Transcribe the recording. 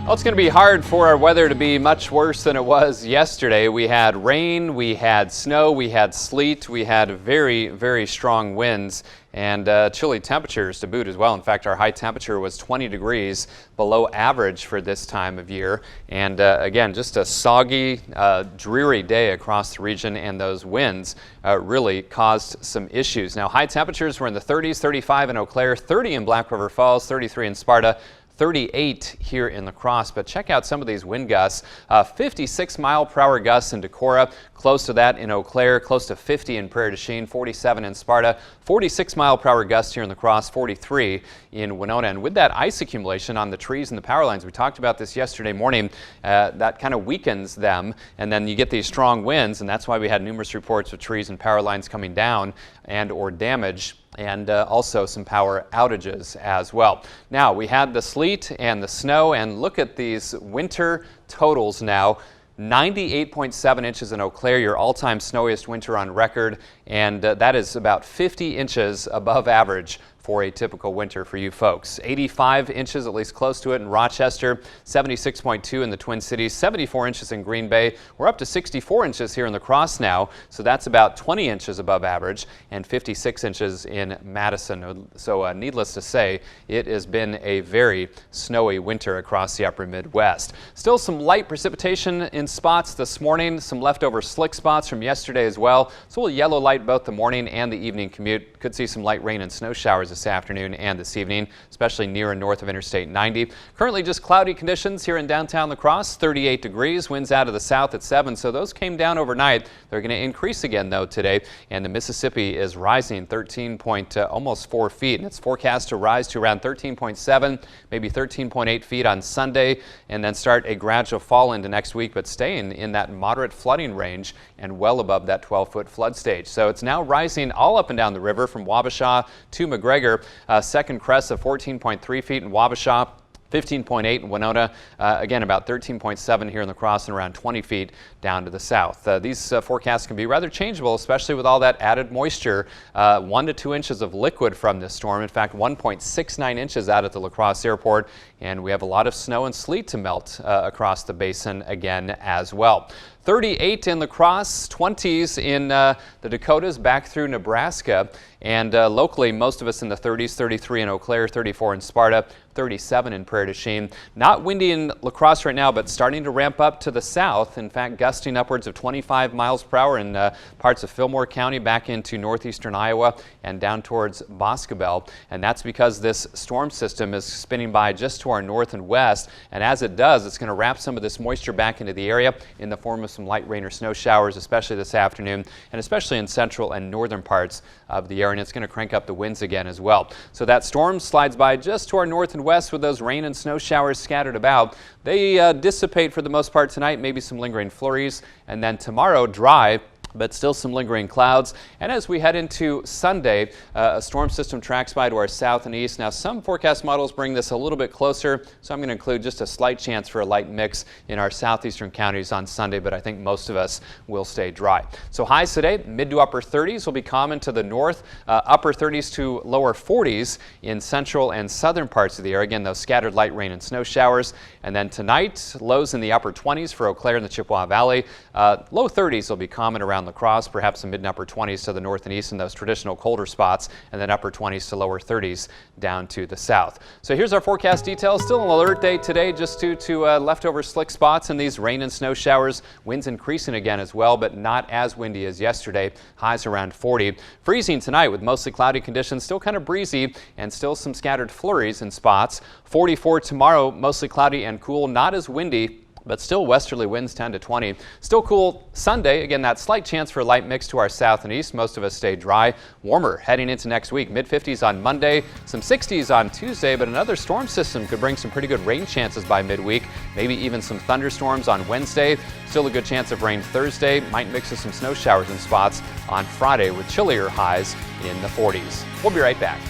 Well, it's going to be hard for our weather to be much worse than it was yesterday. We had rain, we had snow, we had sleet, we had very, very strong winds and chilly temperatures to boot as well. In fact, our high temperature was 20 degrees below average for this time of year. And again, just a soggy, dreary day across the region, and those winds really caused some issues. Now, high temperatures were in the 30s, 35 in Eau Claire, 30 in Black River Falls, 33 in Sparta, 38 here in La Crosse, but check out some of these wind gusts. 56-mile-per-hour gusts in Decorah, close to that in Eau Claire, close to 50 in Prairie du Chien, 47 in Sparta, 46-mile-per-hour gusts here in La Crosse, 43 in Winona. And with that ice accumulation on the trees and the power lines, we talked about this yesterday morning, that kind of weakens them, and then you get these strong winds, and that's why we had numerous reports of trees and power lines coming down and or damage, and also some power outages as well. Now, we had the sleet and the snow, and look at these winter totals now. 98.7 inches in Eau Claire, your all-time snowiest winter on record, and that is about 50 inches above average for a typical winter for you folks. 85 inches, at least close to it, in Rochester, 76.2 in the Twin Cities, 74 inches in Green Bay. We're up to 64 inches here in La Crosse now, so that's about 20 inches above average, and 56 inches in Madison. So needless to say, it has been a very snowy winter across the upper Midwest. Still some light precipitation in spots this morning, some leftover slick spots from yesterday as well. So we'll yellow light both the morning and the evening commute. Could see some light rain and snow showers this afternoon and this evening, especially near and north of Interstate 90. Currently just cloudy conditions here in downtown La Crosse, 38 degrees, winds out of the south at 7, so those came down overnight. They're going to increase again though today, and the Mississippi is rising almost 4 feet, and it's forecast to rise to around 13.7, maybe 13.8 feet on Sunday, and then start a gradual fall into next week, but staying in that moderate flooding range and well above that 12-foot flood stage. So it's now rising all up and down the river from Wabasha to McGregor. Second crest of 14.3 feet in Wabasha, 15.8 in Winona, again about 13.7 here in La Crosse, and around 20 feet down to the south. These forecasts can be rather changeable, especially with all that added moisture. 1 to 2 inches of liquid from this storm. In fact, 1.69 inches out at the La Crosse airport, and we have a lot of snow and sleet to melt across the basin again as well. 38 in La Crosse, 20s in the Dakotas back through Nebraska, and locally most of us in the 30s, 33 in Eau Claire, 34 in Sparta, 37 in Prairie du Chien. Not windy in La Crosse right now, but starting to ramp up to the south. In fact, gusting upwards of 25 miles per hour in parts of Fillmore County back into northeastern Iowa and down towards Boscobel. And that's because this storm system is spinning by just to our north and west. And as it does, it's going to wrap some of this moisture back into the area in the form of some light rain or snow showers, especially this afternoon, and especially in central and northern parts of the area. And it's going to crank up the winds again as well. So that storm slides by just to our north and west with those rain and snow showers scattered about. They dissipate for the most part tonight, maybe some lingering flurries, and then tomorrow dry, but still some lingering clouds. And as we head into Sunday, a storm system tracks by to our south and east. Now, some forecast models bring this a little bit closer, so I'm going to include just a slight chance for a light mix in our southeastern counties on Sunday, but I think most of us will stay dry. So highs today, mid to upper 30s will be common to the north, upper 30s to lower 40s in central and southern parts of the area. Again, those scattered light rain and snow showers. And then tonight, lows in the upper 20s for Eau Claire and the Chippewa Valley. Low 30s will be common around La Crosse, perhaps some mid and upper 20s to the north and east in those traditional colder spots, and then upper 20s to lower 30s down to the south. So here's our forecast details. Still an alert day today just due to leftover slick spots and these rain and snow showers. Winds increasing again as well, but not as windy as yesterday. Highs around 40. Freezing tonight with mostly cloudy conditions, still kind of breezy, and still some scattered flurries in spots. 44 tomorrow, mostly cloudy and cool, not as windy, but still westerly winds 10 to 20. Still cool Sunday. Again, that slight chance for a light mix to our south and east. Most of us stay dry. Warmer heading into next week. Mid-50s on Monday, some 60s on Tuesday, but another storm system could bring some pretty good rain chances by midweek. Maybe even some thunderstorms on Wednesday. Still a good chance of rain Thursday. Might mix with some snow showers in spots on Friday with chillier highs in the 40s. We'll be right back.